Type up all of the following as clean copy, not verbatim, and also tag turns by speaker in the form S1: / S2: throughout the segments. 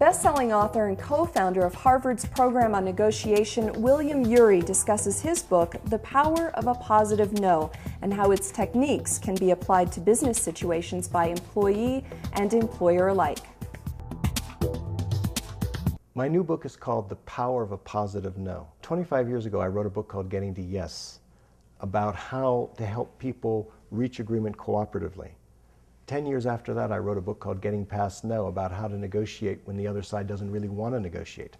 S1: Best-selling author and co-founder of Harvard's program on negotiation, William Ury, discusses his book, The Power of a Positive No, and how its techniques can be applied to business situations by employee and employer alike.
S2: My new book is called The Power of a Positive No. 25 years ago, I wrote a book called Getting to Yes, about how to help people reach agreement cooperatively. 10 years after that, I wrote a book called Getting Past No, about how to negotiate when the other side doesn't really want to negotiate.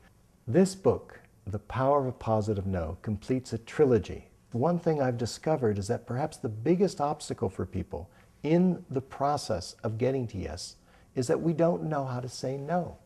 S2: This book, The Power of a Positive No, completes a trilogy. One thing I've discovered is that perhaps the biggest obstacle for people in the process of getting to yes is that we don't know how to say no.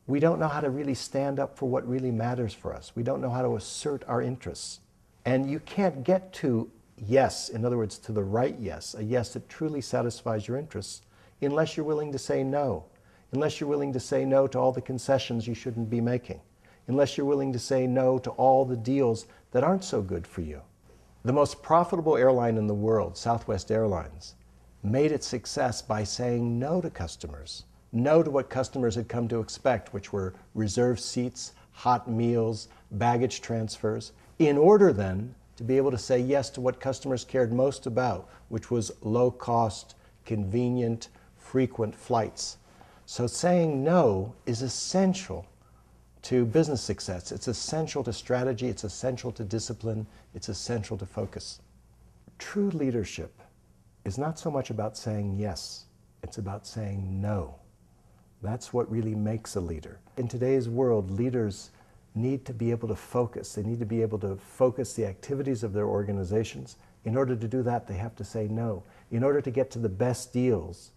S2: We don't know how to really stand up for what really matters for us. We don't know how to assert our interests. And you can't get to yes, in other words, to the right yes, a yes that truly satisfies your interests, unless you're willing to say no, unless you're willing to say no to all the concessions you shouldn't be making, unless you're willing to say no to all the deals that aren't so good for you. The most profitable airline in the world, Southwest Airlines, made its success by saying no to customers, no to what customers had come to expect, which were reserved seats, hot meals, baggage transfers, in order then to be able to say yes to what customers cared most about, which was low-cost, convenient, frequent flights. So saying no is essential to business success. It's essential to strategy, it's essential to discipline, it's essential to focus. True leadership is not so much about saying yes, it's about saying no. That's what really makes a leader. In today's world, leaders need to be able to focus. They need to be able to focus the activities of their organizations. In order to do that, they have to say no. In order to get to the best deals,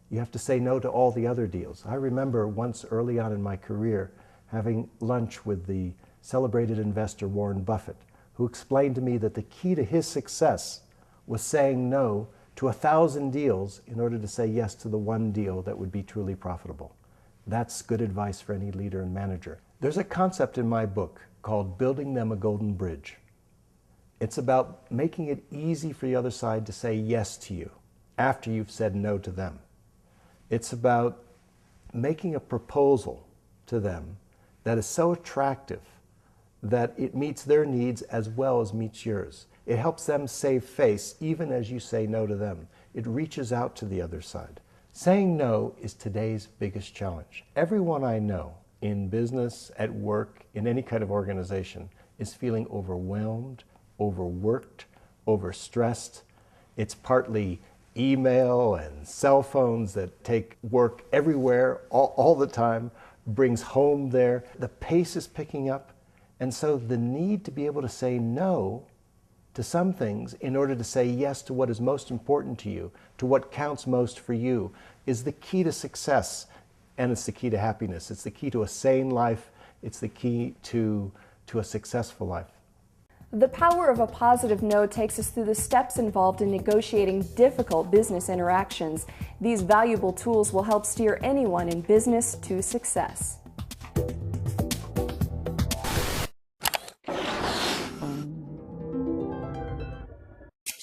S2: you have to say no to all the other deals. I remember once early on in my career having lunch with the celebrated investor Warren Buffett, who explained to me that the key to his success was saying no to 1,000 deals in order to say yes to the one deal that would be truly profitable. That's good advice for any leader and manager. There's a concept in my book called Building Them a Golden Bridge. It's about making it easy for the other side to say yes to you after you've said no to them. It's about making a proposal to them that is so attractive that it meets their needs as well as meets yours. It helps them save face even as you say no to them. It reaches out to the other side. Saying no is today's biggest challenge. Everyone I know in business, at work, in any kind of organization is feeling overwhelmed, overworked, overstressed. It's partly email and cell phones that take work everywhere, all the time, brings home there. The pace is picking up, and so the need to be able to say no to some things in order to say yes to what is most important to you, to what counts most for you, is the key to success, and it's the key to happiness. It's the key to a sane life. It's the key to a successful life.
S1: The Power of a Positive No takes us through the steps involved in negotiating difficult business interactions. These valuable tools will help steer anyone in business to success.